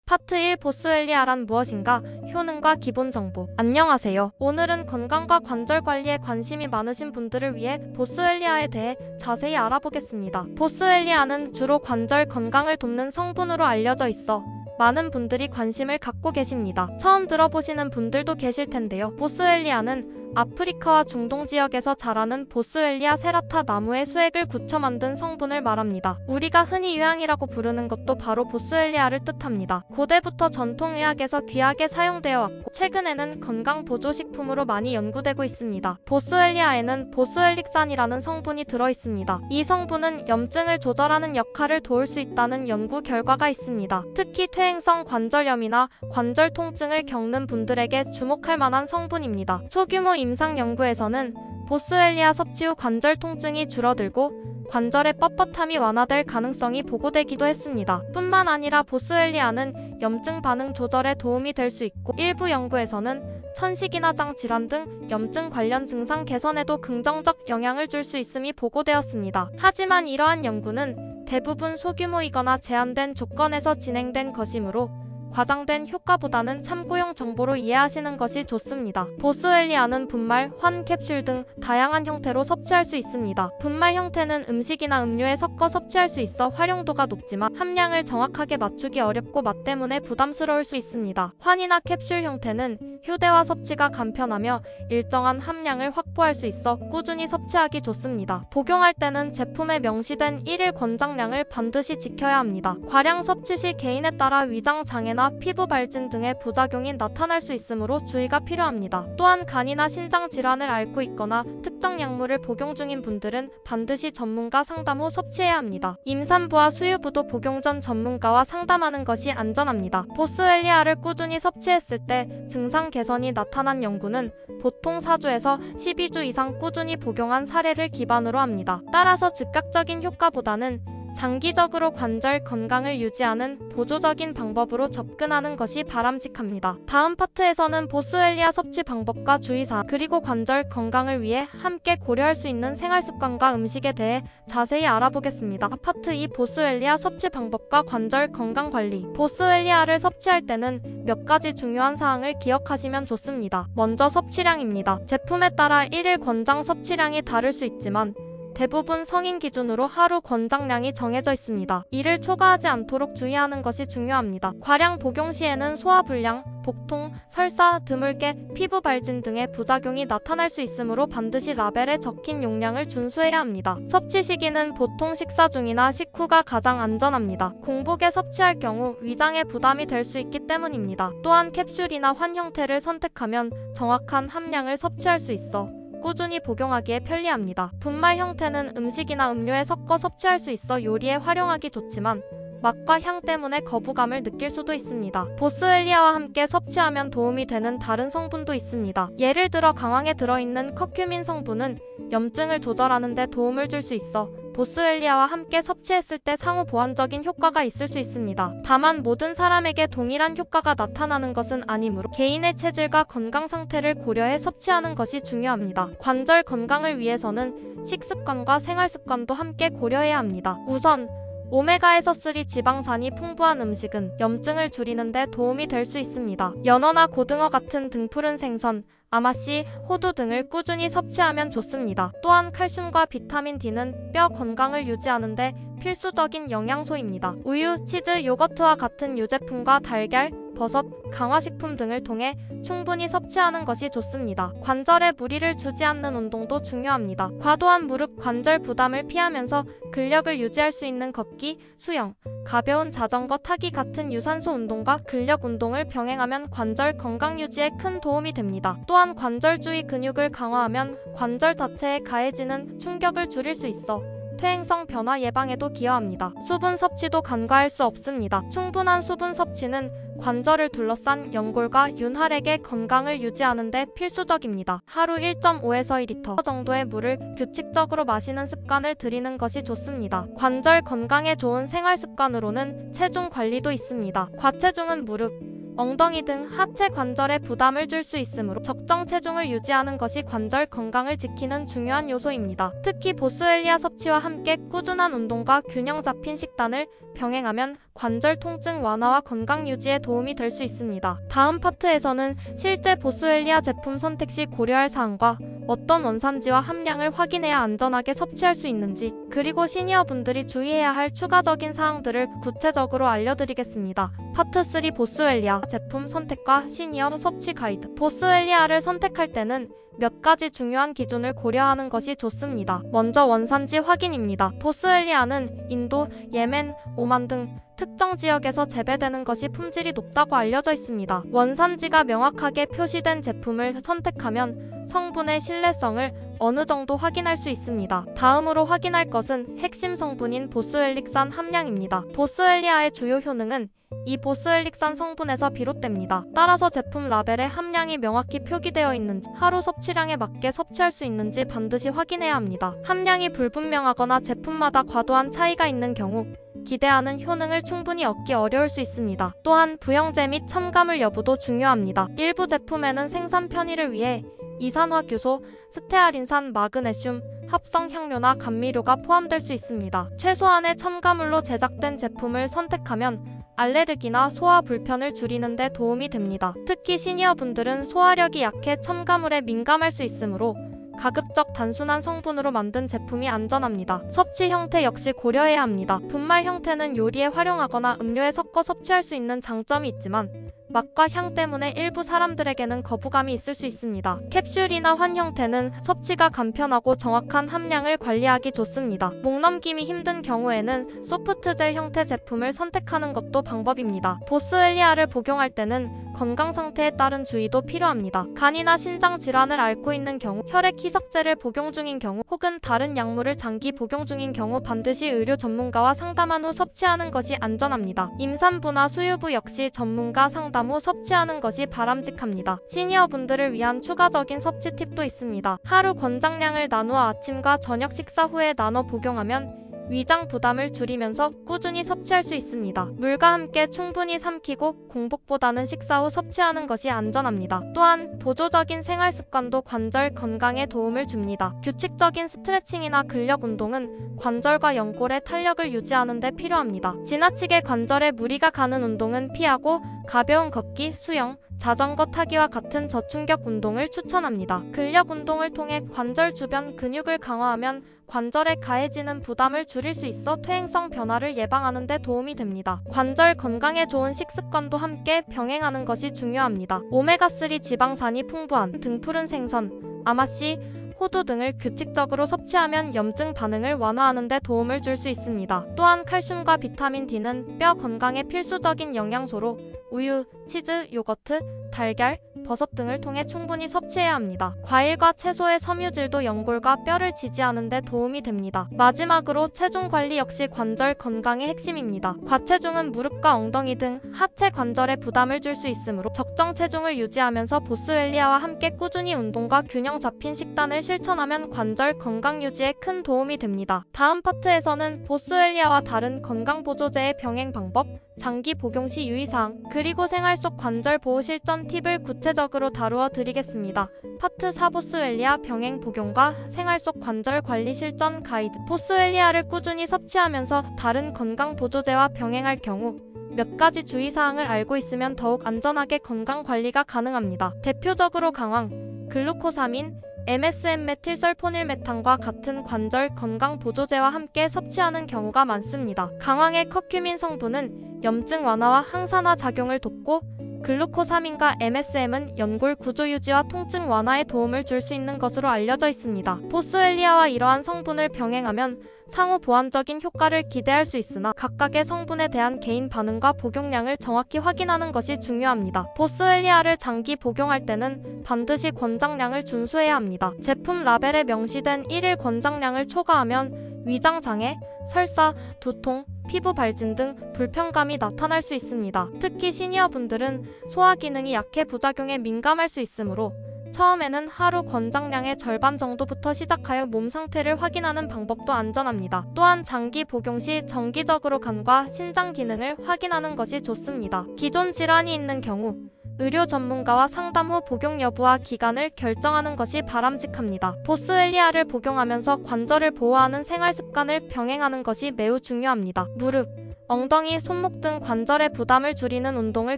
파트 1 보스웰리아란 무엇인가? 효능과 기본 정보. 안녕하세요. 오늘은 건강과 관절 관리에 관심이 많으신 분들을 위해 보스웰리아에 대해 자세히 알아보겠습니다. 보스웰리아는 주로 관절 건강을 돕는 성분으로 알려져 있어 많은 분들이 관심을 갖고 계십니다. 처음 들어보시는 분들도 계실 텐데요. 보스웰리아는 아프리카와 중동 지역에서 자라는 보스웰리아 세라타 나무의 수액을 굳혀 만든 성분을 말합니다. 우리가 흔히 유향이라고 부르는 것도 바로 보스웰리아를 뜻합니다. 고대부터 전통의학에서 귀하게 사용되어 왔고 최근에는 건강보조식품으로 많이 연구되고 있습니다. 보스웰리아에는 보스웰릭산이라는 성분이 들어있습니다. 이 성분은 염증을 조절하는 역할을 도울 수 있다는 연구 결과가 있습니다. 특히 퇴행성 관절염이나 관절 통증을 겪는 분들에게 주목할 만한 성분입니다. 소규모 임상 연구에서는 보스웰리아 섭취 후 관절 통증이 줄어들고 관절의 뻣뻣함이 완화될 가능성이 보고되기도 했습니다. 뿐만 아니라 보스웰리아는 염증 반응 조절에 도움이 될 수 있고 일부 연구에서는 천식이나 장 질환 등 염증 관련 증상 개선에도 긍정적 영향을 줄 수 있음이 보고되었습니다. 하지만 이러한 연구는 대부분 소규모이거나 제한된 조건에서 진행된 것이므로 과장된 효과보다는 참고용 정보로 이해하시는 것이 좋습니다. 보스웰리아는 분말, 환, 캡슐 등 다양한 형태로 섭취할 수 있습니다. 분말 형태는 음식이나 음료에 섞어 섭취할 수 있어 활용도가 높지만 함량을 정확하게 맞추기 어렵고 맛 때문에 부담스러울 수 있습니다. 환이나 캡슐 형태는 휴대와 섭취가 간편하며 일정한 함량을 확보할 수 있어 꾸준히 섭취하기 좋습니다. 복용할 때는 제품에 명시된 1일 권장량을 반드시 지켜야 합니다. 과량 섭취 시 개인에 따라 위장 장애나 피부 발진 등의 부작용이 나타날 수 있으므로 주의가 필요합니다. 또한 간이나 신장 질환을 앓고 있거나 특정 약물을 복용 중인 분들은 반드시 전문가 상담 후 섭취해야 합니다. 임산부와 수유부도 복용 전 전문가와 상담하는 것이 안전합니다. 보스웰리아를 꾸준히 섭취했을 때 증상 개선이 나타난 연구는 보통 4주에서 12주 이상 꾸준히 복용한 사례를 기반으로 합니다. 따라서 즉각적인 효과보다는 장기적으로 관절 건강을 유지하는 보조적인 방법으로 접근하는 것이 바람직합니다. 다음 파트에서는 보스웰리아 섭취 방법과 주의사항 그리고 관절 건강을 위해 함께 고려할 수 있는 생활습관과 음식에 대해 자세히 알아보겠습니다. 파트 2 보스웰리아 섭취 방법과 관절 건강 관리. 보스웰리아를 섭취할 때는 몇 가지 중요한 사항을 기억하시면 좋습니다. 먼저 섭취량입니다. 제품에 따라 1일 권장 섭취량이 다를 수 있지만 대부분 성인 기준으로 하루 권장량이 정해져 있습니다. 이를 초과하지 않도록 주의하는 것이 중요합니다. 과량 복용 시에는 소화불량, 복통, 설사, 드물게, 피부 발진 등의 부작용이 나타날 수 있으므로 반드시 라벨에 적힌 용량을 준수해야 합니다. 섭취 시기는 보통 식사 중이나 식후가 가장 안전합니다. 공복에 섭취할 경우 위장에 부담이 될 수 있기 때문입니다. 또한 캡슐이나 환 형태를 선택하면 정확한 함량을 섭취할 수 있어 꾸준히 복용하기에 편리합니다. 분말 형태는 음식이나 음료에 섞어 섭취할 수 있어 요리에 활용하기 좋지만 맛과 향 때문에 거부감을 느낄 수도 있습니다. 보스웰리아와 함께 섭취하면 도움이 되는 다른 성분도 있습니다. 예를 들어 강황에 들어있는 커큐민 성분은 염증을 조절하는 데 도움을 줄 수 있어 보스웰리아와 함께 섭취했을 때 상호 보완적인 효과가 있을 수 있습니다. 다만 모든 사람에게 동일한 효과가 나타나는 것은 아니므로 개인의 체질과 건강 상태를 고려해 섭취하는 것이 중요합니다. 관절 건강을 위해서는 식습관과 생활습관도 함께 고려해야 합니다. 우선 오메가3 지방산이 풍부한 음식은 염증을 줄이는 데 도움이 될 수 있습니다. 연어나 고등어 같은 등푸른 생선, 아마씨, 호두 등을 꾸준히 섭취하면 좋습니다. 또한 칼슘과 비타민 D는 뼈 건강을 유지하는 데 필수적인 영양소입니다. 우유, 치즈, 요거트와 같은 유제품과 달걀, 버섯, 강화식품 등을 통해 충분히 섭취하는 것이 좋습니다. 관절에 무리를 주지 않는 운동도 중요합니다. 과도한 무릎 관절 부담을 피하면서 근력을 유지할 수 있는 걷기, 수영, 가벼운 자전거 타기 같은 유산소 운동과 근력 운동을 병행하면 관절 건강 유지에 큰 도움이 됩니다. 또한 관절 주위 근육을 강화하면 관절 자체에 가해지는 충격을 줄일 수 있어 퇴행성 변화 예방에도 기여합니다. 수분 섭취도 간과할 수 없습니다. 충분한 수분 섭취는 관절을 둘러싼 연골과 윤활액의 건강을 유지하는 데 필수적입니다. 하루 1.5에서 2리터 정도의 물을 규칙적으로 마시는 습관을 들이는 것이 좋습니다. 관절 건강에 좋은 생활 습관으로는 체중 관리도 있습니다. 과체중은 무릎, 엉덩이 등 하체 관절에 부담을 줄 수 있으므로 적정 체중을 유지하는 것이 관절 건강을 지키는 중요한 요소입니다. 특히 보스웰리아 섭취와 함께 꾸준한 운동과 균형 잡힌 식단을 병행하면 관절 통증 완화와 건강 유지에 도움이 될 수 있습니다. 다음 파트에서는 실제 보스웰리아 제품 선택 시 고려할 사항과 어떤 원산지와 함량을 확인해야 안전하게 섭취할 수 있는지, 그리고 시니어분들이 주의해야 할 추가적인 사항들을 구체적으로 알려드리겠습니다. 파트 3 보스웰리아 제품 선택과 시니어 섭취 가이드. 보스웰리아를 선택할 때는 몇 가지 중요한 기준을 고려하는 것이 좋습니다. 먼저 원산지 확인입니다. 보스웰리아는 인도, 예멘, 오만 등 특정 지역에서 재배되는 것이 품질이 높다고 알려져 있습니다. 원산지가 명확하게 표시된 제품을 선택하면 성분의 신뢰성을 어느 정도 확인할 수 있습니다. 다음으로 확인할 것은 핵심 성분인 보스웰릭산 함량입니다. 보스웰리아의 주요 효능은 이 보스웰릭산 성분에서 비롯됩니다. 따라서 제품 라벨에 함량이 명확히 표기되어 있는지, 하루 섭취량에 맞게 섭취할 수 있는지 반드시 확인해야 합니다. 함량이 불분명하거나 제품마다 과도한 차이가 있는 경우 기대하는 효능을 충분히 얻기 어려울 수 있습니다. 또한 부영제 및 첨가물 여부도 중요합니다. 일부 제품에는 생산 편의를 위해 이산화규소, 스테아린산, 마그네슘, 합성 향료나 감미료가 포함될 수 있습니다. 최소한의 첨가물로 제작된 제품을 선택하면 알레르기나 소화 불편을 줄이는 데 도움이 됩니다. 특히 시니어분들은 소화력이 약해 첨가물에 민감할 수 있으므로 가급적 단순한 성분으로 만든 제품이 안전합니다. 섭취 형태 역시 고려해야 합니다. 분말 형태는 요리에 활용하거나 음료에 섞어 섭취할 수 있는 장점이 있지만 맛과 향 때문에 일부 사람들에게는 거부감이 있을 수 있습니다. 캡슐이나 환 형태는 섭취가 간편하고 정확한 함량을 관리하기 좋습니다. 목 넘김이 힘든 경우에는 소프트젤 형태 제품을 선택하는 것도 방법입니다. 보스웰리아를 복용할 때는 건강 상태에 따른 주의도 필요합니다. 간이나 신장 질환을 앓고 있는 경우, 혈액 희석제를 복용 중인 경우, 혹은 다른 약물을 장기 복용 중인 경우 반드시 의료 전문가와 상담한 후 섭취하는 것이 안전합니다. 임산부나 수유부 역시 전문가 상담 후 섭취하는 것이 바람직합니다. 시니어분들을 위한 추가적인 섭취 팁도 있습니다. 하루 권장량을 나누어 아침과 저녁 식사 후에 나눠 복용하면 위장 부담을 줄이면서 꾸준히 섭취할 수 있습니다. 물과 함께 충분히 삼키고 공복보다는 식사 후 섭취하는 것이 안전합니다. 또한 보조적인 생활 습관도 관절 건강에 도움을 줍니다. 규칙적인 스트레칭이나 근력 운동은 관절과 연골의 탄력을 유지하는 데 필요합니다. 지나치게 관절에 무리가 가는 운동은 피하고 가벼운 걷기, 수영, 자전거 타기와 같은 저충격 운동을 추천합니다. 근력 운동을 통해 관절 주변 근육을 강화하면 관절에 가해지는 부담을 줄일 수 있어 퇴행성 변화를 예방하는 데 도움이 됩니다. 관절 건강에 좋은 식습관도 함께 병행하는 것이 중요합니다. 오메가3 지방산이 풍부한 등푸른 생선, 아마씨, 호두 등을 규칙적으로 섭취하면 염증 반응을 완화하는 데 도움을 줄 수 있습니다. 또한 칼슘과 비타민 D는 뼈 건강에 필수적인 영양소로 우유, 치즈, 요거트, 달걀, 버섯 등을 통해 충분히 섭취해야 합니다. 과일과 채소의 섬유질도 연골과 뼈를 지지하는 데 도움이 됩니다. 마지막으로 체중 관리 역시 관절 건강의 핵심입니다. 과체중은 무릎과 엉덩이 등 하체 관절에 부담을 줄 수 있으므로 적정 체중을 유지하면서 보스웰리아와 함께 꾸준히 운동과 균형 잡힌 식단을 실천하면 관절 건강 유지에 큰 도움이 됩니다. 다음 파트에서는 보스웰리아와 다른 건강보조제의 병행 방법, 장기 복용 시 유의사항, 그리고 생활 속 관절 보호 실전 팁을 구체적으로 다루어 드리겠습니다. 파트 4 보스웰리아 병행 복용과 생활 속 관절 관리 실전 가이드. 보스웰리아를 꾸준히 섭취하면서 다른 건강 보조제와 병행할 경우 몇 가지 주의사항을 알고 있으면 더욱 안전하게 건강 관리가 가능합니다. 대표적으로 강황, 글루코사민, MSM 메틸설포닐메탄과 같은 관절 건강 보조제와 함께 섭취하는 경우가 많습니다. 강황의 커큐민 성분은 염증 완화와 항산화 작용을 돕고 글루코사민과 MSM은 연골 구조 유지와 통증 완화에 도움을 줄 수 있는 것으로 알려져 있습니다. 보스웰리아와 이러한 성분을 병행하면 상호 보완적인 효과를 기대할 수 있으나 각각의 성분에 대한 개인 반응과 복용량을 정확히 확인하는 것이 중요합니다. 보스웰리아를 장기 복용할 때는 반드시 권장량을 준수해야 합니다. 제품 라벨에 명시된 1일 권장량을 초과하면 위장장애, 설사, 두통, 피부 발진 등 불편감이 나타날 수 있습니다. 특히 시니어분들은 소화 기능이 약해 부작용에 민감할 수 있으므로 처음에는 하루 권장량의 절반 정도부터 시작하여 몸 상태를 확인하는 방법도 안전합니다. 또한 장기 복용 시 정기적으로 간과 신장 기능을 확인하는 것이 좋습니다. 기존 질환이 있는 경우 의료 전문가와 상담 후 복용 여부와 기간을 결정하는 것이 바람직합니다. 보스웰리아를 복용하면서 관절을 보호하는 생활 습관을 병행하는 것이 매우 중요합니다. 무릎, 엉덩이, 손목 등 관절의 부담을 줄이는 운동을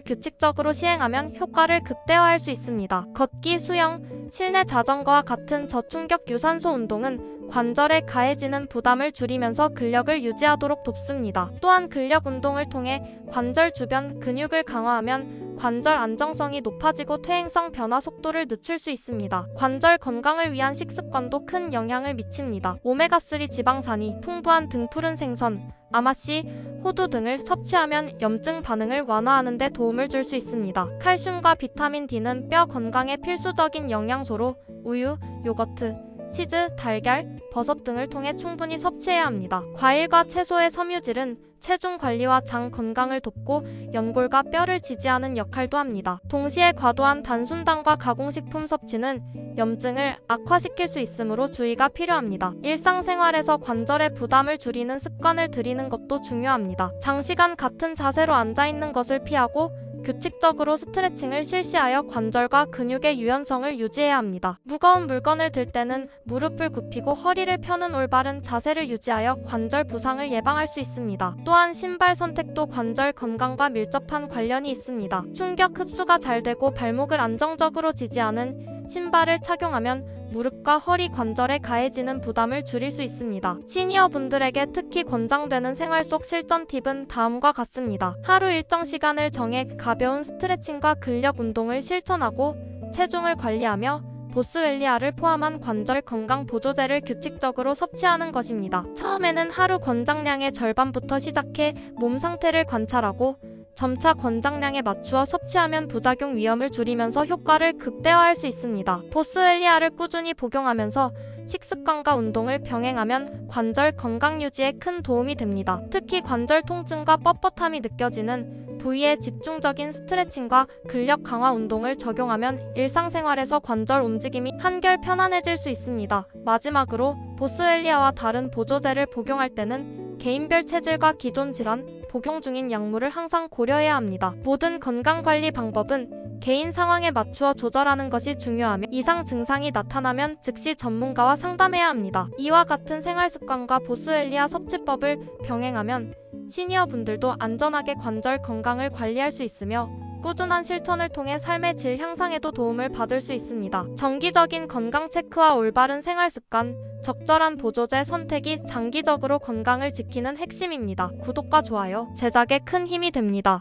규칙적으로 시행하면 효과를 극대화할 수 있습니다. 걷기, 수영, 실내 자전거와 같은 저충격 유산소 운동은 관절에 가해지는 부담을 줄이면서 근력을 유지하도록 돕습니다. 또한 근력 운동을 통해 관절 주변 근육을 강화하면 관절 안정성이 높아지고 퇴행성 변화 속도를 늦출 수 있습니다. 관절 건강을 위한 식습관도 큰 영향을 미칩니다. 오메가3 지방산이 풍부한 등푸른 생선, 아마씨, 호두 등을 섭취하면 염증 반응을 완화하는 데 도움을 줄 수 있습니다. 칼슘과 비타민 D는 뼈 건강에 필수적인 영양소로 우유, 요거트, 치즈, 달걀, 버섯 등을 통해 충분히 섭취해야 합니다. 과일과 채소의 섬유질은 체중 관리와 장 건강을 돕고 연골과 뼈를 지지하는 역할도 합니다. 동시에 과도한 단순당과 가공식품 섭취는 염증을 악화시킬 수 있으므로 주의가 필요합니다. 일상생활에서 관절의 부담을 줄이는 습관을 들이는 것도 중요합니다. 장시간 같은 자세로 앉아있는 것을 피하고 규칙적으로 스트레칭을 실시하여 관절과 근육의 유연성을 유지해야 합니다. 무거운 물건을 들 때는 무릎을 굽히고 허리를 펴는 올바른 자세를 유지하여 관절 부상을 예방할 수 있습니다. 또한 신발 선택도 관절 건강과 밀접한 관련이 있습니다. 충격 흡수가 잘 되고 발목을 안정적으로 지지하는 신발을 착용하면 무릎과 허리 관절에 가해지는 부담을 줄일 수 있습니다. 시니어 분들에게 특히 권장되는 생활 속 실전 팁은 다음과 같습니다. 하루 일정 시간을 정해 가벼운 스트레칭과 근력 운동을 실천하고 체중을 관리하며 보스웰리아를 포함한 관절 건강 보조제를 규칙적으로 섭취하는 것입니다. 처음에는 하루 권장량의 절반부터 시작해 몸 상태를 관찰하고 점차 권장량에 맞추어 섭취하면 부작용 위험을 줄이면서 효과를 극대화할 수 있습니다. 보스웰리아를 꾸준히 복용하면서 식습관과 운동을 병행하면 관절 건강 유지에 큰 도움이 됩니다. 특히 관절 통증과 뻣뻣함이 느껴지는 부위에 집중적인 스트레칭과 근력 강화 운동을 적용하면 일상생활에서 관절 움직임이 한결 편안해질 수 있습니다. 마지막으로 보스웰리아와 다른 보조제를 복용할 때는 개인별 체질과 기존 질환, 복용 중인 약물을 항상 고려해야 합니다. 모든 건강관리 방법은 개인 상황에 맞추어 조절하는 것이 중요하며 이상 증상이 나타나면 즉시 전문가와 상담해야 합니다. 이와 같은 생활습관과 보스웰리아 섭취법을 병행하면 시니어분들도 안전하게 관절 건강을 관리할 수 있으며 꾸준한 실천을 통해 삶의 질 향상에도 도움을 받을 수 있습니다. 정기적인 건강 체크와 올바른 생활 습관, 적절한 보조제 선택이 장기적으로 건강을 지키는 핵심입니다. 구독과 좋아요, 제작에 큰 힘이 됩니다.